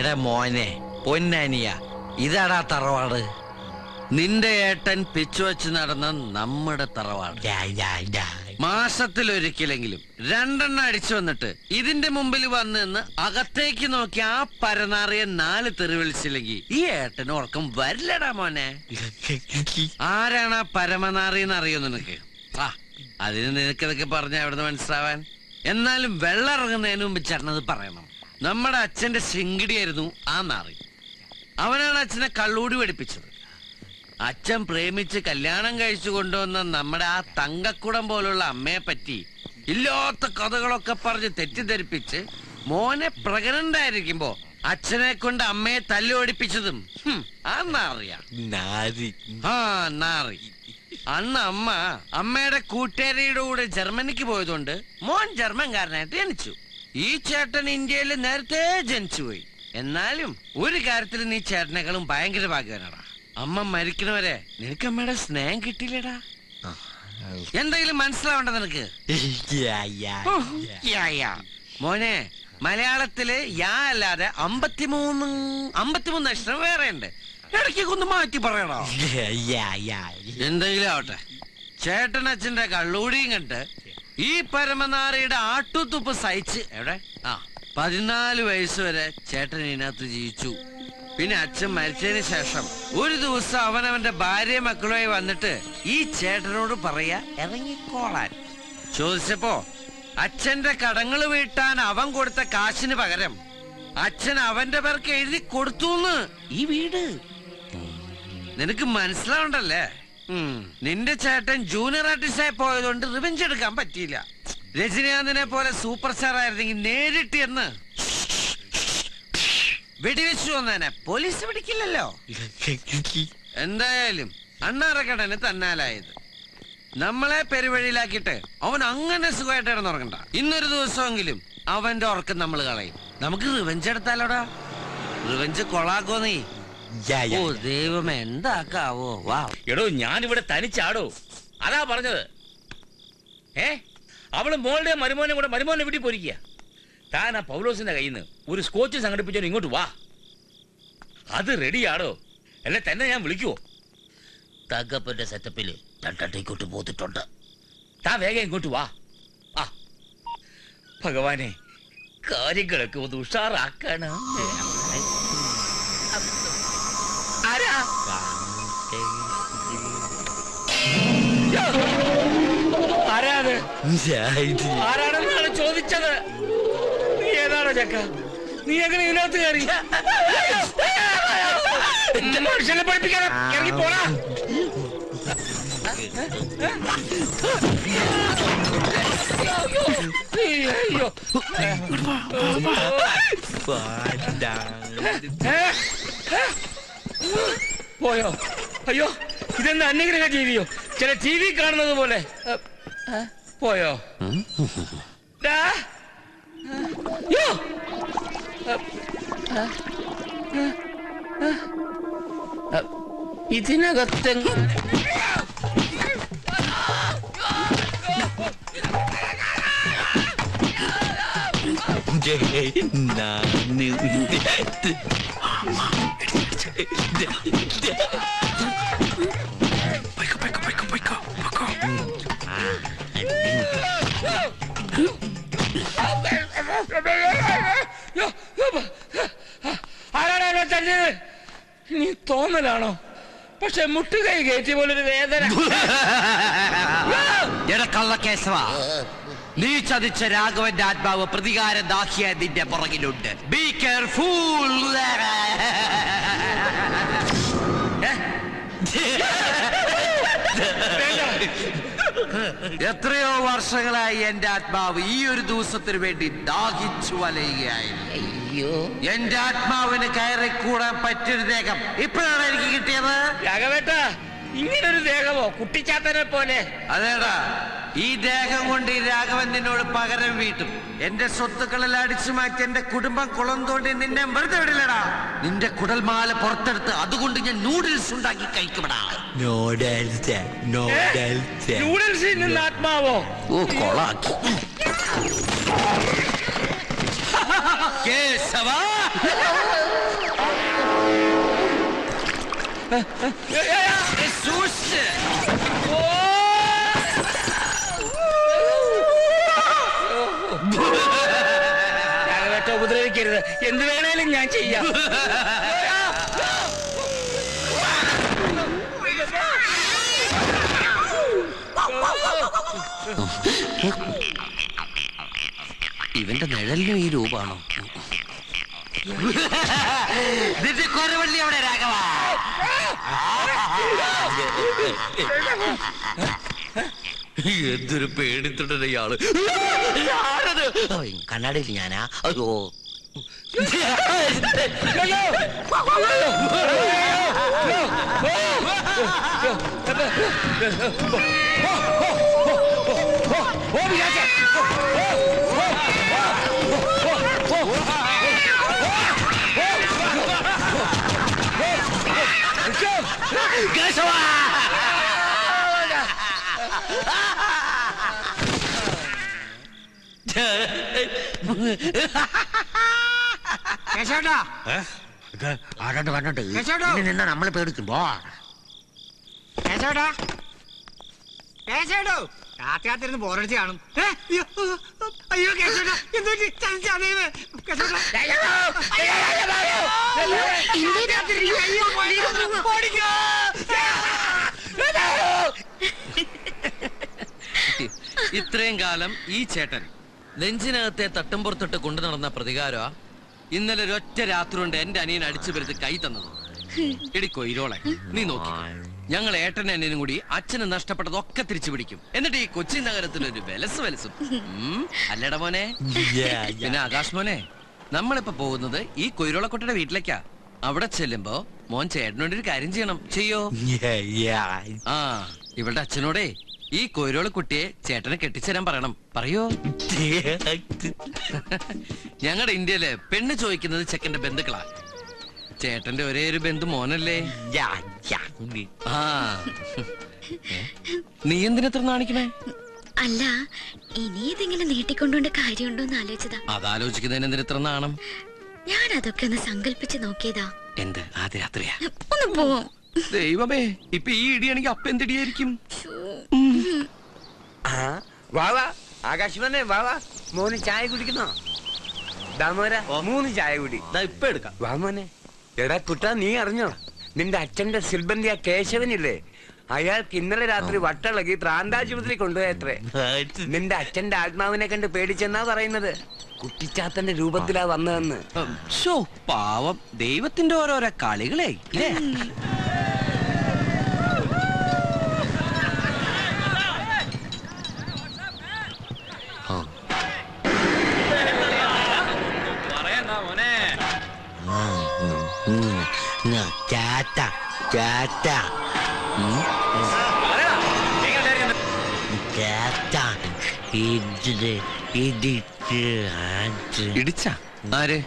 എടാ മോനെ പൊന്നാനിയ, ഇതാടാ തറവാട്. നിന്റെ ഏട്ടൻ പിച്ചു വെച്ച് നടന്ന നമ്മുടെ തറവാട്. മാസത്തിലൊരിക്കലെങ്കിലും 2 എണ്ണം അടിച്ചു വന്നിട്ട് ഇതിന്റെ മുമ്പിൽ വന്ന് നിന്ന് അകത്തേക്ക് നോക്കി ആ പരനാറിയ 4 തെറി വിളിച്ചില്ലെങ്കിൽ ഈ ഏട്ടന് ഉറക്കം വരില്ലടാ മോനെ. ആരാണ് ആ പരമനാറിയെന്ന് അറിയോ നിനക്ക്? ആ, അതിന് നിനക്കിതൊക്കെ പറഞ്ഞ എവിടുന്ന് മനസ്സിലാവാൻ? എന്നാലും വെള്ളം ഇറങ്ങുന്നതിന് മുമ്പ് ചേട്ടനത് പറയണം. നമ്മുടെ അച്ഛന്റെ ശിങ്കിടിയായിരുന്നു ആ നാറി. അവനാണ് അച്ഛനെ കള്ളൂടി പഠിപ്പിച്ചത്. അച്ഛൻ പ്രേമിച്ച് കല്യാണം കഴിച്ചു കൊണ്ടുവന്ന നമ്മുടെ ആ തങ്കക്കുടം പോലുള്ള അമ്മയെ പറ്റി ഇല്ലാത്ത കഥകളൊക്കെ പറഞ്ഞ് തെറ്റിദ്ധരിപ്പിച്ച് മോനെ പ്രഗ്നന്റ് ആയിരിക്കുമ്പോ അച്ഛനെ കൊണ്ട് അമ്മയെ തല്ലി ഓടിപ്പിച്ചതും ആ നാറിയാ. നാറി. അന്ന് അമ്മയുടെ കൂട്ടുകാരിയുടെ കൂടെ ജർമ്മനിക്ക് പോയതുകൊണ്ട് മോൻ ജർമ്മൻകാരനായിട്ട് ജനിച്ചു. ഈ ചേട്ടൻ ഇന്ത്യയിൽ നേരത്തെ ജനിച്ചുപോയി. എന്നാലും ഒരു കാര്യത്തിൽ നീ ചേട്ടനേക്കാളും ഭയങ്കര ഭാഗ്യവാനാടാ. അമ്മ മരിക്കണവരെ നിനക്ക് അമ്മയുടെ സ്നേഹം കിട്ടിയില്ലടാ. എന്തെങ്കിലും മനസ്സിലാവണ്ട നിനക്ക്? മോനെ, മലയാളത്തില് യാ അല്ലാതെ 53 അക്ഷരം വേറെ ഉണ്ട്. ഇടയ്ക്ക് ഒന്ന് മാറ്റി പറയണോ? എന്തെങ്കിലും ആവട്ടെ, ചേട്ടനച്ഛന്റെ കള്ളൂടിയും കണ്ട് ഈ പരമനാറിയുടെ ആട്ടുതുപ്പ് സഹിച്ച് 14 വയസ്സ് വരെ ചേട്ടൻ ഇതിനകത്ത് ജീവിച്ചു. പിന്നെ അച്ഛൻ മരിച്ചതിന് ശേഷം ഒരു ദിവസം അവനവന്റെ ഭാര്യ മക്കളുമായി വന്നിട്ട് ഈ ചേട്ടനോട് പറയാ ഇറങ്ങിക്കോളാൻ. ചോദിച്ചപ്പോ അച്ഛന്റെ കടങ്ങൾ വീട്ടാൻ അവൻ കൊടുത്ത കാശിന് പകരം അച്ഛൻ അവന്റെ പേർക്ക് എഴുതി കൊടുത്തുന്ന് ഈ വീട്. നിനക്ക് മനസ്സിലാവണ്ടല്ലേ? നിന്റെ ചേട്ടൻ ജൂനിയർ ആർട്ടിസ്റ്റായി പോയതുകൊണ്ട് റിവെഞ്ച് എടുക്കാൻ പറ്റിയില്ല. രജനീകാന്തിനെ പോലെ സൂപ്പർ സ്റ്റാർ ആയിരുന്നെങ്കിൽ നേരിട്ട് എന്ന് വെടിവെച്ചു വന്നേനെ. പോലീസ് പിടിക്കില്ലല്ലോ. എന്തായാലും അണ്ണാറക്കടന് തന്നാലായത്. നമ്മളെ പെരുവഴിയിലാക്കിയിട്ട് അവൻ അങ്ങനെ സുഖമായിട്ട് ഇടന്നുറങ്ങണ്ട. ഇന്നൊരു ദിവസമെങ്കിലും അവന്റെ ഉറക്കം നമ്മൾ കളയും. നമുക്ക് റിവെഞ്ച് എടുത്താലോടാ. റിവെഞ്ച് കൊളാക്കോ നീ? ഓ ദൈവമേ, എന്താക്കാവോ? വാ എടോ, ഞാനിവിടെ തനിച്ചാടോ, അതാ പറഞ്ഞത്. അവള് മോളുടെ മരുമോനെ കൂടെ മരുമോനെ വീട്ടിൽ പോയിരിക്കുക. താൻ ആ പൗലോസിന്റെ കയ്യിൽ നിന്ന് ഒരു സ്കോച്ച് സംഘടിപ്പിച്ചോ, ഇങ്ങോട്ട് വാ. അത് റെഡിയാടോ, അല്ലെ തന്നെ ഞാൻ വിളിക്കുവോ? തകപ്പന്റെ സെറ്റപ്പില് രണ്ടട്ടേക്കോട്ട് പോത്തിട്ടുണ്ട്. താൻ വേഗം ഇങ്ങോട്ട് വാ. ആ ഭഗവാനെ, കാര്യങ്ങളൊക്കെ ഒന്ന് ഉഷാറാക്കണം. ആരാ? ആരാണ്? ആരാണെന്നാണ് ചോദിച്ചത്. നീ ഏതാണോ ചക്ക? നീ എങ്ങനെ ഇതിനകത്ത് കയറി? മനുഷ്യനെ പഠിപ്പിക്കണം. ഇറങ്ങി പോടാ. അയ്യോ, പോയോ? അയ്യോ, ഇതെന്താ അന്യഗ്രഹ ജീവിയോ? ചില ടി വി കാണുന്നത് പോലെ പോയോ? ഇതിനകത്തെ ആരാണോ തല്ലിയത്? നീ തോന്നലാണോ? പക്ഷെ മുട്ടുകൈ കയറ്റി പോലൊരു വേദന. കള്ളക്കേശവ, നീ ചതിച്ച രാഘവന്റെ ആത്മാവ് പ്രതികാര ദാഹിയ നിന്റെ പുറകിലുണ്ട്. Be careful. എത്രയോ വർഷങ്ങളായി എന്റെ ആത്മാവ് ഈ ഒരു ദിവസത്തിന് വേണ്ടി ദാഹിച്ചു വലയുകയായിരുന്നു. എന്റെ ആത്മാവിന് കയറിക്കൂടാൻ പറ്റിയൊരു ദേഹം ഇപ്പോഴാണ് എനിക്ക് കിട്ടിയത്. രാഘവേട്ടാ, ഇങ്ങനൊരു ദേഹമോ? കുട്ടിച്ചാത്തനെ പോലെ. അതേടാ, ഈ ദേഹം കൊണ്ട് ഈ രാഘവൻ നിന്നോട് പകരം വീട്ടും. എന്റെ സ്വത്തുക്കളെല്ലാം അടിച്ചു മാറ്റി എന്റെ കുടുംബം കുളം തോണ്ടി നിന്നെ വെറുതെ വിടില്ലടാ. നിന്റെ കുടൽമാല പുറത്തെടുത്ത് അതുകൊണ്ട് ഞാൻ നൂഡിൽസ് ഉണ്ടാക്കി കഴിക്കുമെടാ. നൂഡിൽസിൽ നിന്ന് ആത്മാവോ? ഓ, കൊളാക്കി. കേശവ സൂക്ഷിച്ച്. രാഘവേട്ട ഉപദ്രവിക്കരുത്, എന്ത് വേണേലും ഞാൻ ചെയ്യാം. ഇവന്റെ നിഴലിനും ഈ രൂപാണോ? കൊരവള്ളി അവിടെ രാഘവ. എന്തൊരു പേടിത്തൊണ്ടേ ഇയാള്. കണ്ണാടിയിൽ ഞാനാ. അയ്യോ ആരാണ്ട് കണ്ടിട്ട് നിന്നാ നമ്മള് പേടിക്കുമ്പോ രാത്രിയാത്തിരുന്ന് ബോറടിച്ച് കാണും. അയ്യോ കേശോട്ടാ, എന്തോ ഇത്രയും കാലം ഈ ചേട്ടൻ നെഞ്ചിനകത്തെ തട്ടും പുറത്തിട്ട് കൊണ്ടു നടന്ന പ്രതികാര ഇന്നലെ ഒരൊറ്റ രാത്രി കൊണ്ട് എന്റെ അനിയൻ അടിച്ചു വരുത്തി കൈ തന്നത്. എടി കൊയിരോളെ, നീ നോക്കി, ഞങ്ങൾ ഏട്ടനും അനിയനും കൂടി അച്ഛന് നഷ്ടപ്പെട്ടതൊക്കെ തിരിച്ചു പിടിക്കും. എന്നിട്ട് ഈ കൊച്ചി നഗരത്തിലൊരു വെലസും അല്ലട മോനെ. പിന്നെ ആകാശ് മോനെ, നമ്മളിപ്പോ പോകുന്നത് ഈ കൊയിരോളക്കുട്ടിയുടെ വീട്ടിലേക്കാ. അവിടെ ചെല്ലുമ്പോ മോൻ ചേട്ടനോട് ഒരു കാര്യം ചെയ്യണം. ചെയ്യോ? ആ, ഇവളുടെ അച്ഛനോടേ ഈ കൊയിരോള കുട്ടിയെ ചേട്ടനെ കെട്ടിച്ചേരാൻ പറയണം. പറയോ? ഞങ്ങളുടെ ഇന്ത്യയില് പെണ്ണ് ചോദിക്കുന്നത് ചെക്കന്റെ ബന്ധുക്കളാ. ചേട്ടന്റെ ഒരേ ഒരു ബന്ധു മോനല്ലേ. ആ, നീ എന്തിനത്ര നാണിക്കണേ? അല്ല, ഇനി ഇതെങ്കിലും നീട്ടിക്കൊണ്ടുകൊണ്ട് കാര്യമുണ്ടോന്ന് ആലോചിച്ചതാ. അതാലോചിക്കുന്നതിന് എന്തിനത്ര നാണം? ഞാൻ അതൊക്കെ ഒന്ന് സങ്കല്പിച്ച് നോക്കിയതാ. എന്ത് ആദ്യ രാത്രിയാ? ഒന്ന് പോവും. ദൈവമേ, ഇപ്പൊ ഈ ഇടിയാണെങ്കിൽ അപ്പ എന്തിടിയായിരിക്കും? വാവാ ആകാശവാനെ, വാവാ മോന് ചായ കുടിക്കുന്നോ? ദാമോര 3 ചായ കുടി. ഇപ്പൊ എടുക്കാം. വാ മോനെ. എടാ കുട്ടാ, നീ അറിഞ്ഞോ നിന്റെ അച്ഛന്റെ സിൽബന്തി ആ കേശവനില്ലേ, അയാൾക്ക് ഇന്നലെ രാത്രി വട്ടളകി പ്രാന്താശുപത്രി കൊണ്ടുപോയത്രേ. നിന്റെ അച്ഛന്റെ ആത്മാവിനെ കണ്ട് പേടിച്ചെന്നാ പറയുന്നത്. കുട്ടിച്ചാത്തന്റെ രൂപത്തിലാ വന്നതെന്ന്. പാവം, ദൈവത്തിന്റെ ഓരോരോ കളികളെ. ഇടിച്ച ആര്?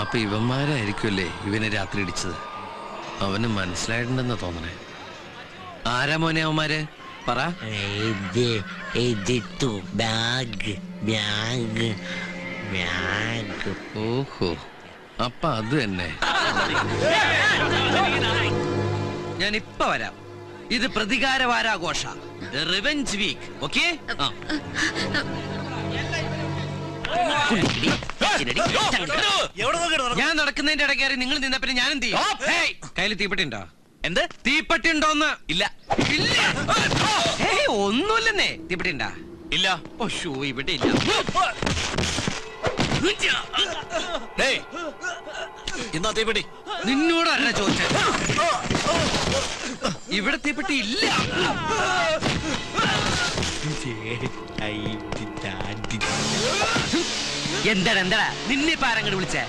അപ്പൊ ഇവന്മാരായിരിക്കുമല്ലേ ഇവനെ രാത്രി ഇടിച്ചത്. അവന് മനസ്സിലായിട്ടുണ്ടെന്ന് തോന്നണേ. ആരാ മോനെ അവന്മാര്? പറ. ഓഹോ, അപ്പൊ അത് തന്നെ. ഞാൻ ഇപ്പൊ വരാം. ഇത് പ്രതികാര വാരാഘോഷ, റിവെഞ്ച് വീക്ക്. ഓക്കെ? ഞാൻ നടക്കുന്നതിന്റെ ഇടയ്ക്ക് നിങ്ങൾ നിന്ന പിന്നെ ഞാൻ എന്ത് ചെയ്യും? കയ്യിൽ തീപ്പെട്ടി ഉണ്ടോ? എന്ത് തീപ്പെട്ടി ഉണ്ടോന്ന്? ഇല്ല. ഒന്നുമില്ലെന്നേ. തീപ്പെട്ടി ഉണ്ടാ? ഇല്ല. ഓ, ഇവിടെ ഇല്ല. എന്നാ തീപ്പെട്ടി? നിന്നോടല്ല ചോദിച്ചത്. ഇവിടെ തീപ്പെട്ടി ഇല്ല. എന്താടാ നിന്നിപ്പ ആരങ്ങട് വിളിച്ചേ?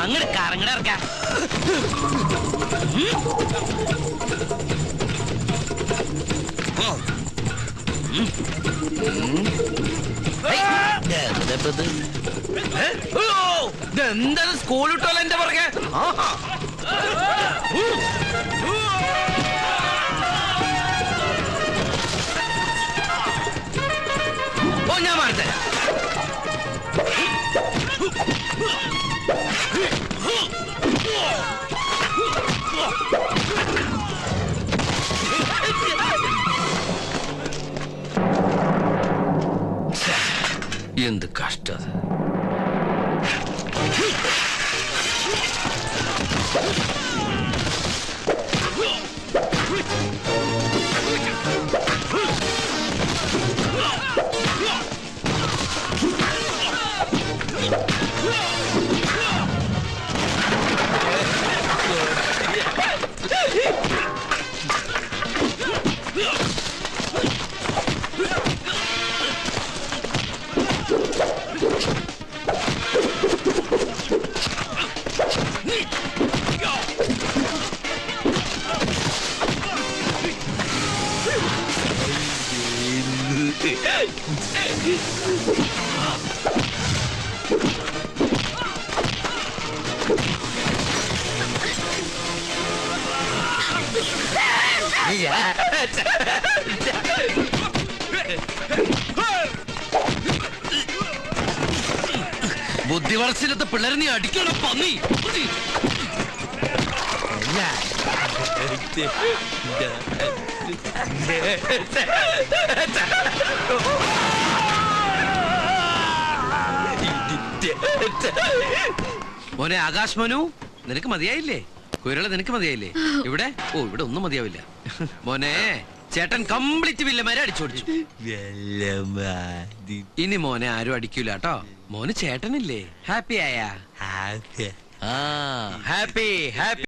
അങ്ങട് കാറങ്ങട് ഇറക്ക. എന്താണ് സ്കൂൾ ഇട്ടോല്ലോ എന്റെ പുറകെ? ഓ, ഞാൻ മാറ്റേ. എന്ത് കഷ്ടം. ബുദ്ധി വളർച്ചയിലത്തെ പിള്ളേരെ നീ അടിക്കണം പന്നി. മോനെ ആകാശ് മനു, നിനക്ക് മതിയായില്ലേ? കുരള നിനക്ക് മതിയായില്ലേ? ഇവിടെ ഇവിടെ ഒന്നും മതിയാവില്ല മോനെ. ചേട്ടൻ കംപ്ലീറ്റ് വില്ലന്മാരെ അടിച്ചോടിച്ചു. ഇനി മോനെ ആരും അടിക്കൂല കേട്ടോ. മോന് ചേട്ടനില്ലേ? ഹാപ്പി ആയാ? Happy happy.